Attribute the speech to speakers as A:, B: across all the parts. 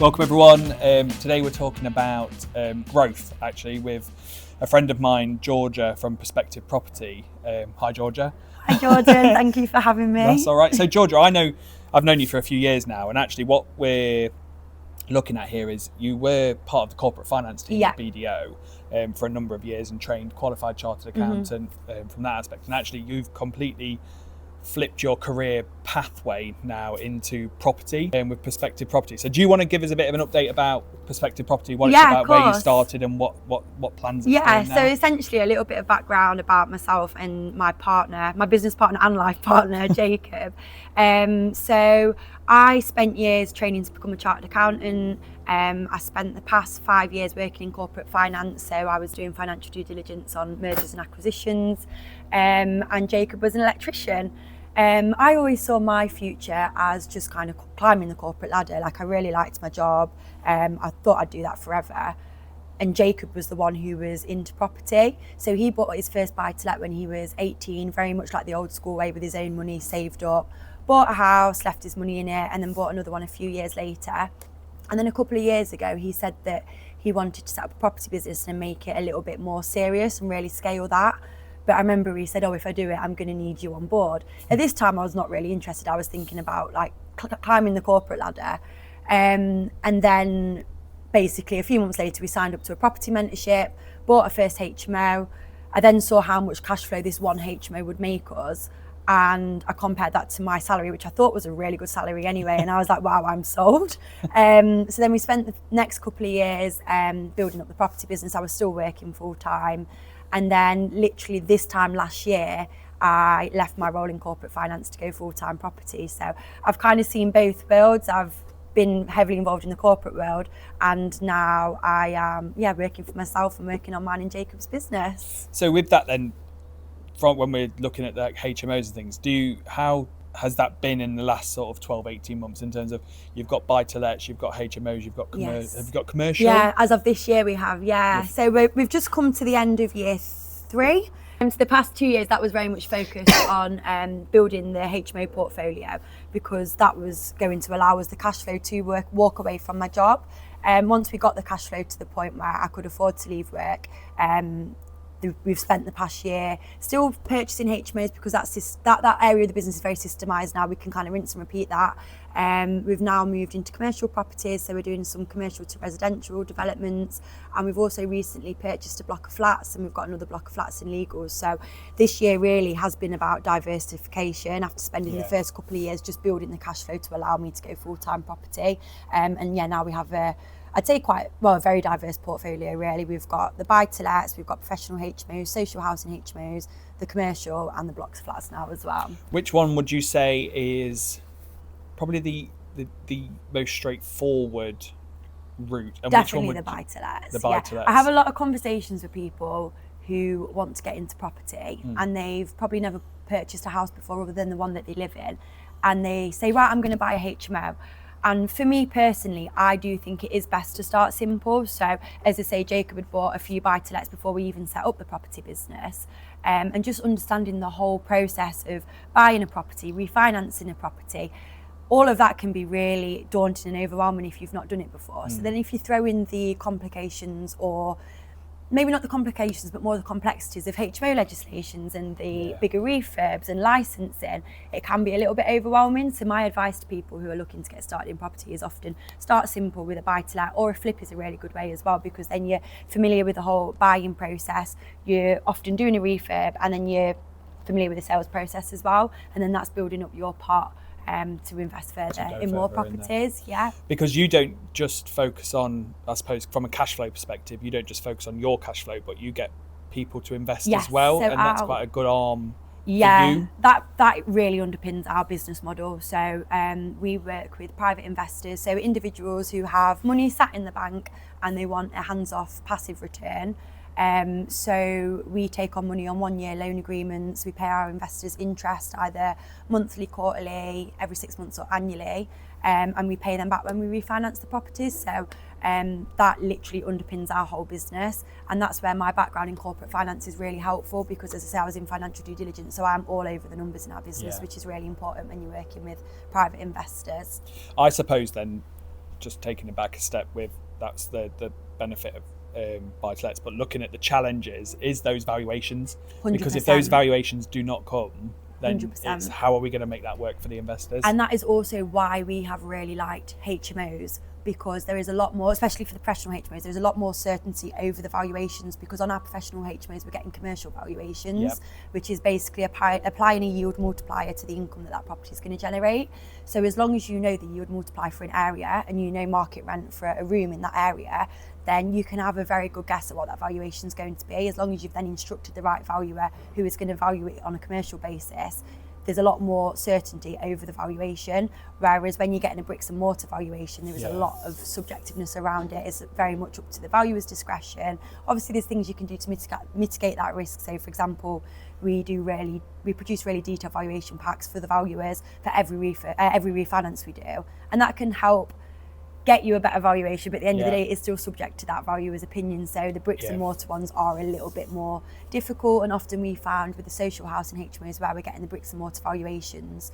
A: Welcome everyone. Today we're talking about growth, actually, with a friend of mine, Georgia from Perspective Property. Hi, Georgia.
B: Hi, Jordan. Thank you for having me.
A: That's all right. So, Georgia, I've known you for a few years now, and actually, what we're looking at here is you were part of the corporate finance team at BDO for a number of years and trained qualified chartered accountant from that aspect. And actually, you've completely flipped your career pathway now into property with Perspective Property. So do you want to give us a bit of an update about Perspective Property, what it's about, where you started and what plans it's doing now?
B: So essentially a little bit of background about myself and my partner, my business partner and life partner, Jacob. So I spent years training to become a chartered accountant. I spent the past 5 years working in corporate finance, so I was doing financial due diligence on mergers and acquisitions, and Jacob was an electrician. I always saw my future as just kind of climbing the corporate ladder. Like, I really liked my job. I thought I'd do that forever. And Jacob was the one who was into property. So he bought his first buy-to-let when he was 18, very much like the old school way, with his own money saved up. Bought a house, left his money in it, and then bought another one a few years later. And then a couple of years ago, he said that he wanted to set up a property business and make it a little bit more serious and really scale that. But I remember he said, if I do it, I'm going to need you on board. At this time, I was not really interested. I was thinking about like climbing the corporate ladder. And then basically a few months later, we signed up to a property mentorship, bought a first HMO. I then saw how much cash flow this one HMO would make us. And I compared that to my salary, which I thought was a really good salary anyway. And I was like, wow, I'm sold. So then we spent the next couple of years building up the property business. I was still working full time. And then literally this time last year, I left my role in corporate finance to go full-time property. So I've kind of seen both worlds. I've been heavily involved in the corporate world, and now I am working for myself and working on mine and Jacob's business.
A: So with that then, from when we're looking at like HMOs and things, how has that been in the last sort of 12, 18 months in terms of you've got buy-to-lets, you've got HMOs, you've got have you got commercial?
B: Yeah, as of this year we have, So we've just come to the end of year 3. And so the past 2 years, that was very much focused on building the HMO portfolio, because that was going to allow us the cash flow to walk away from my job. Once we got the cash flow to the point where I could afford to leave work, we've spent the past year still purchasing HMOs, because that area of the business is very systemised now. We can kind of rinse and repeat that. We've now moved into commercial properties, so we're doing some commercial to residential developments, and we've also recently purchased a block of flats, and we've got another block of flats in legals. So this year really has been about diversification after spending the first couple of years just building the cash flow to allow me to go full-time property. Now we have I'd say a very diverse portfolio really. We've got the buy-to-lets, we've got professional HMOs, social housing HMOs, the commercial, and the blocks of flats now as well.
A: Which one would you say is probably the most straightforward route? And
B: definitely the buy-to-lets.
A: The buy-to-lets.
B: I have a lot of conversations with people who want to get into property and they've probably never purchased a house before other than the one that they live in, and they say, right, I'm going to buy a HMO. And for me personally, I do think it is best to start simple. So as I say, Jacob had bought a few buy-to-lets before we even set up the property business. And just understanding the whole process of buying a property, refinancing a property, all of that can be really daunting and overwhelming if you've not done it before. So then if you throw in the complications, or maybe not the complications, but more the complexities of HMO legislations and the bigger refurbs and licensing, it can be a little bit overwhelming. So my advice to people who are looking to get started in property is often start simple with a buy-to-let, or a flip is a really good way as well, because then you're familiar with the whole buying process, you're often doing a refurb, and then you're familiar with the sales process as well, and then that's building up your part to invest further in more properties.
A: Because you don't just focus on, I suppose, from a cash flow perspective, you don't just focus on your cash flow, but you get people to invest as well, so and that's quite a good arm for you.
B: That really underpins our business model. So we work with private investors, so individuals who have money sat in the bank and they want a hands-off passive return. So we take on money on 1-year loan agreements. We pay our investors interest either monthly, quarterly, every 6 months or annually, and we pay them back when we refinance the properties. So that literally underpins our whole business, and that's where my background in corporate finance is really helpful, because as I say, I was in financial due diligence, so I'm all over the numbers in our business, which is really important when you're working with private investors.
A: I suppose then, just taking it back a step with, that's the benefit of buy-to-lets, but looking at the challenges is those valuations. 100%. Because if those valuations do not come, then 100%. It's how are we going to make that work for the investors?
B: And that is also why we have really liked HMOs, because there is a lot more, especially for the professional HMOs, there's a lot more certainty over the valuations, because on our professional HMOs we're getting commercial valuations, which is basically applying a yield multiplier to the income that property is going to generate. So as long as you know the yield multiplier for an area and you know market rent for a room in that area, then you can have a very good guess at what that valuation is going to be, as long as you've then instructed the right valuer who is going to value it on a commercial basis. There's a lot more certainty over the valuation, whereas when you're getting a bricks and mortar valuation, there is a lot of subjectiveness around it. It's very much up to the valuer's discretion. Obviously, there's things you can do to mitigate that risk. So, for example, we produce really detailed valuation packs for the valuers for every refinance we do, and that can help get you a better valuation, but at the end of the day, it's still subject to that valuer's opinion. So the bricks and mortar ones are a little bit more difficult, and often we found with the social housing HMOs where we're getting the bricks and mortar valuations,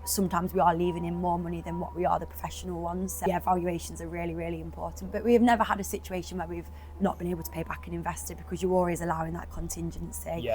B: sometimes we are leaving in more money than what we are the professional ones. So valuations are really, really important, but we have never had a situation where we've not been able to pay back an investor, because you're always allowing that contingency.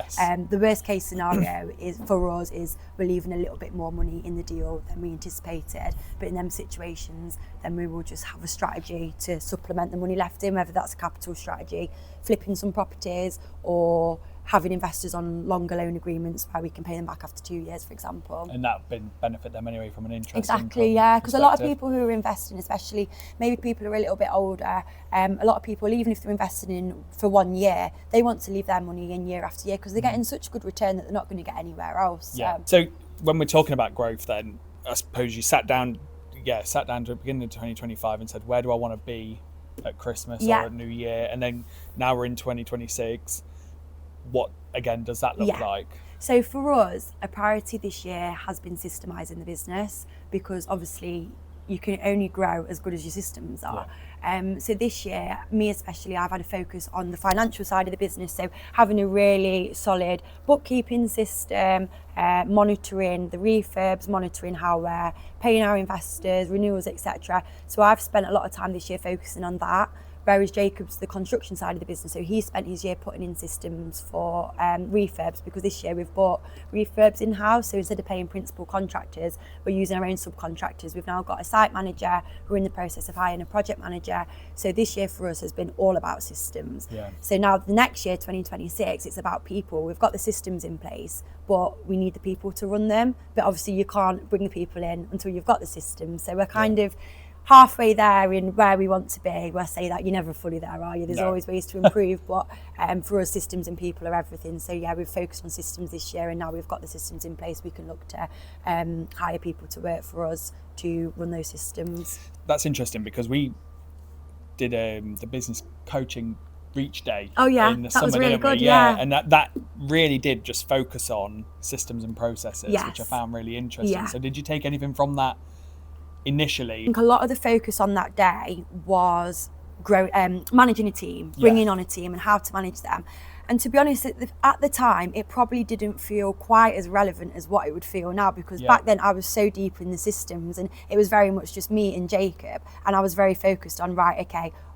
B: The worst case scenario is for us is we're leaving a little bit more money in the deal than we anticipated, but in them situations then we will just have a strategy to supplement the money left in, whether that's a capital strategy, flipping some properties, or having investors on longer loan agreements where we can pay them back after 2 years, for example.
A: And that would benefit them anyway from an interest
B: Exactly, because a lot of people who are investing, especially maybe people who are a little bit older, a lot of people, even if they're investing in for 1 year, they want to leave their money in year after year because they're getting such a good return that they're not going to get anywhere else.
A: So when we're talking about growth then, I suppose you sat down to the beginning of 2025 and said, where do I want to be at Christmas or at New Year? And then now we're in 2026. What, again, does that look like?
B: So for us, a priority this year has been systemising the business, because obviously you can only grow as good as your systems are. So this year, me especially, I've had a focus on the financial side of the business. So having a really solid bookkeeping system, monitoring the refurbs, monitoring how we're paying our investors, renewals, etc. So I've spent a lot of time this year focusing on that. Whereas Jacob's the construction side of the business, so he spent his year putting in systems for refurbs, because this year we've bought refurbs in-house. So instead of paying principal contractors, we're using our own subcontractors. We've now got a site manager, we're in the process of hiring a project manager. So this year for us has been all about systems. So now the next year, 2026, it's about people. We've got the systems in place, but we need the people to run them. But obviously you can't bring the people in until you've got the systems. So we're kind of halfway there in where we want to be. We'll say that you're never fully there, are you? There's always ways to improve, but for us, systems and people are everything. So we've focused on systems this year, and now we've got the systems in place, we can look to hire people to work for us to run those systems.
A: That's interesting, because we did the business coaching Reach Day in the
B: that
A: summer,
B: was really good.
A: And that really did just focus on systems and processes, which I found really interesting. So did you take anything from that initially?
B: I think a lot of the focus on that day was managing a team, bringing on a team and how to manage them. And to be honest, at the time, it probably didn't feel quite as relevant as what it would feel now, because back then I was so deep in the systems and it was very much just me and Jacob, and I was very focused on,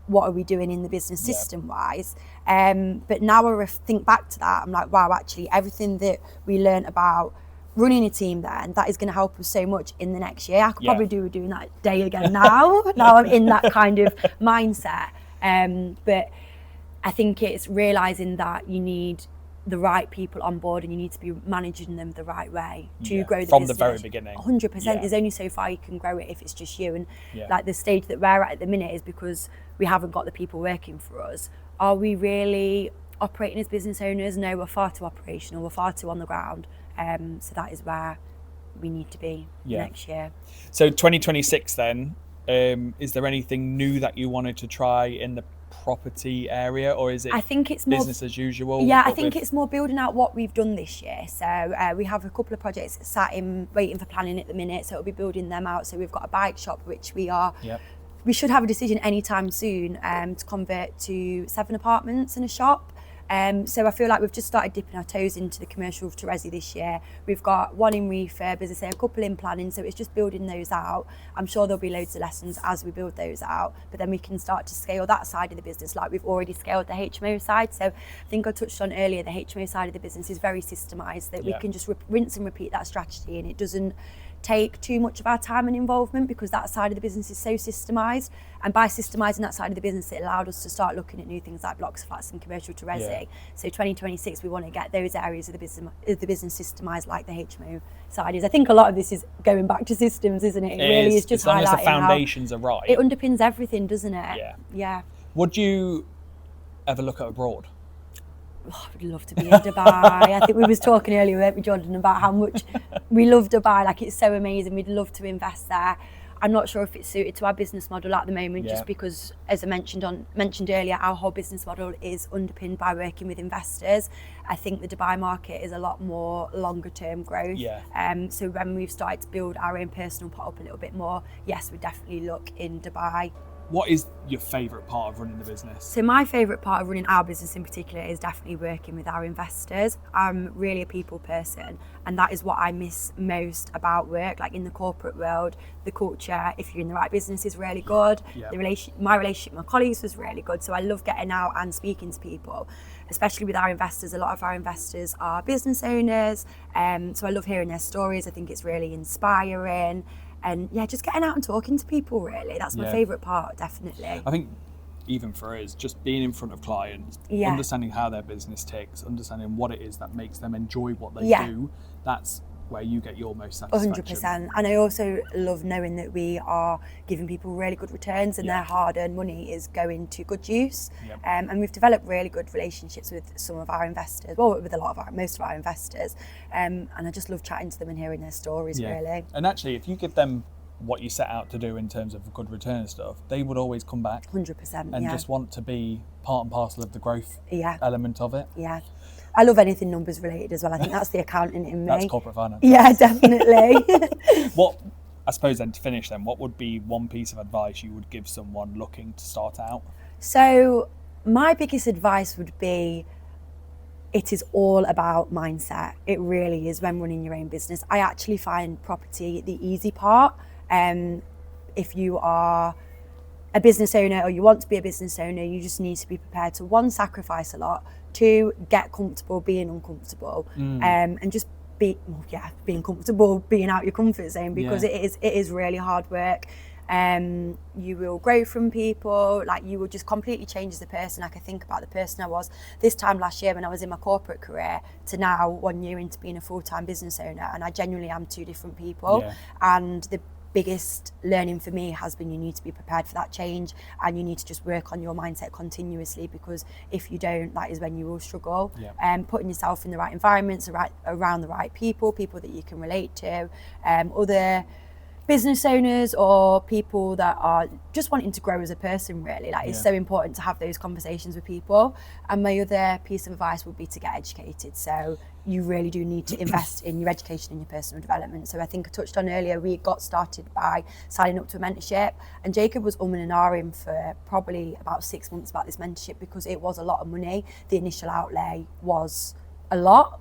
B: what are we doing in the business system wise? But now I think back to that, I'm like, wow, actually everything that we learned about running a team then, that is going to help us so much in the next year. I could probably do doing that day again now. Now I'm in that kind of mindset. But I think it's realising that you need the right people on board and you need to be managing them the right way to grow the
A: from
B: business.
A: The very beginning.
B: 100%. There's only so far you can grow it if it's just you. And like the stage that we're at the minute is because we haven't got the people working for us. Are we really operating as business owners? No, we're far too operational. We're far too on the ground. So that is where we need to be next year.
A: So 2026 then, is there anything new that you wanted to try in the property area, or is it
B: I think it's
A: business as usual?
B: I think it's more building out what we've done this year. So we have a couple of projects waiting for planning at the minute, so it'll be building them out. So we've got a bike shop which we should have a decision anytime soon to convert to 7 apartments and a shop. So I feel like we've just started dipping our toes into the commercial to resi this year. We've got one in refurb, as I say, a couple in planning, so it's just building those out. I'm sure there'll be loads of lessons as we build those out, but then we can start to scale that side of the business like we've already scaled the HMO side. So I think I touched on earlier, the HMO side of the business is very systemized, that we can just rinse and repeat that strategy, and it doesn't take too much of our time and involvement because that side of the business is so systemized. And by systemizing that side of the business, it allowed us to start looking at new things like blocks of flats and commercial to resi. So 2026, we want to get those areas of the business systemized like the HMO side is. I think a lot of this is going back to systems, isn't it? It really is just
A: as long as the
B: highlighting
A: foundations are right.
B: It underpins everything, doesn't it? Yeah.
A: Would you ever look at abroad?
B: Oh, I would love to be in Dubai. I think we was talking earlier, weren't we, Jordan, about how much we love Dubai. Like, it's so amazing. We'd love to invest there. I'm not sure if it's suited to our business model at the moment, just because, as I mentioned earlier, our whole business model is underpinned by working with investors. I think the Dubai market is a lot more longer term growth. So when we've started to build our own personal pot up a little bit more, yes, we definitely look in Dubai.
A: What is your favourite part of running the business?
B: So my favourite part of running our business in particular is definitely working with our investors. I'm really a people person, and that is what I miss most about work. Like, in the corporate world, the culture, if you're in the right business, is really good. My relationship with my colleagues was really good. So I love getting out and speaking to people, especially with our investors. A lot of our investors are business owners, so I love hearing their stories. I think it's really inspiring. And just getting out and talking to people, really. That's my favourite part, definitely.
A: I think even for us, just being in front of clients, understanding how their business ticks, understanding what it is that makes them enjoy what they do, that's where you get your most satisfaction.
B: 100%. And I also love knowing that we are giving people really good returns, and their hard-earned money is going to good use. And we've developed really good relationships with some of our investors, well, with most of our investors. And I just love chatting to them and hearing their stories, really.
A: And actually, if you give them what you set out to do in terms of good return and stuff, they would always come back
B: 100%,
A: and just want to be part and parcel of the growth element of it.
B: I love anything numbers related as well. I think that's the accountant in me.
A: That's corporate finance.
B: Yeah, definitely.
A: I suppose then, to finish then, what would be one piece of advice you would give someone looking to start out?
B: So my biggest advice would be, it is all about mindset. It really is when running your own business. I actually find property the easy part. If you are a business owner or you want to be a business owner, you just need to be prepared to, one, sacrifice a lot, two, get comfortable being uncomfortable, and just being comfortable being out your comfort zone, because it is really hard work. You will grow from people, like, you will just completely change as a person. Like, I think about the person I was this time last year when I was in my corporate career to now 1 year into being a full-time business owner, and I genuinely am two different people. And the biggest learning for me has been, you need to be prepared for that change, and you need to just work on your mindset continuously, because if you don't, that is when you will struggle. Putting yourself in the right environments, around the right people that you can relate to, other business owners or people that are just wanting to grow as a person, really. Like, it's so important to have those conversations with people. And my other piece of advice would be to get educated. So you really do need to invest in your education and your personal development. So I think I touched on earlier, we got started by signing up to a mentorship, and Jacob was umming and ahhing for probably about 6 months about this mentorship, because it was a lot of money. The initial outlay was a lot,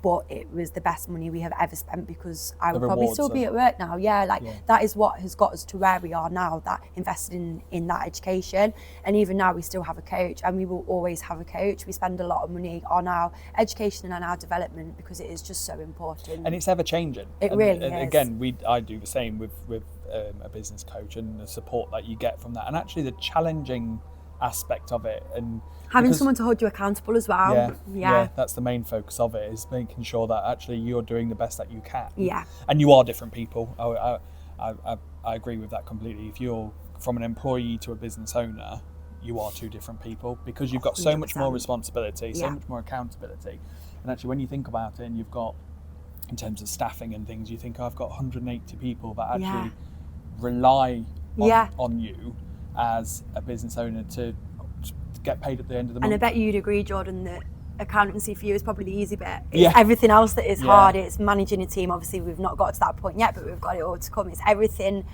B: but it was the best money we have ever spent, because I would probably still be at work now. That is what has got us to where we are now, that invested in that education. And even now we still have a coach, and we will always have a coach. We spend a lot of money on our education and on our development, because it is just so important.
A: And it's ever changing.
B: It really is.
A: Again, I do the same with a business coach, and the support that you get from that, and actually the challenging aspect of it, and
B: having someone to hold you accountable as well.
A: That's the main focus of it, is making sure that actually you're doing the best that you can. And you are different people. I agree with that completely. If you're from an employee to a business owner, you are two different people, because you've got so much more responsibility, so much more accountability. And actually, when you think about it, and you've got, in terms of staffing and things, you think, I've got 180 people that actually rely on you as a business owner to get paid at the end of the month.
B: And I bet you'd agree, Jordan, that accountancy for you is probably the easy bit. It's everything else that is hard. It's managing a team. Obviously, we've not got to that point yet, but we've got it all to come. It's everything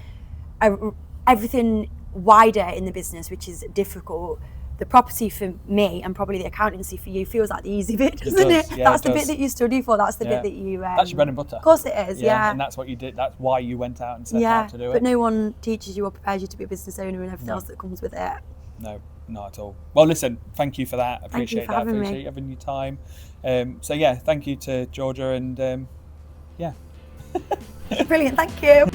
B: wider in the business, which is difficult. the property for me and probably the accountancy for you feels like the easy bit, doesn't it?
A: Yeah,
B: that's the bit that you study for. That's the bit that you.
A: That's your bread and butter.
B: Of course it is. Yeah.
A: And that's what you did. That's why you went out and set out to do it.
B: But no one teaches you or prepares you to be a business owner and everything else that comes with it.
A: No, not at all. Well, listen, thank you for that.
B: Appreciate
A: having your time. So yeah, thank you to Georgia, and yeah.
B: Brilliant. Thank you.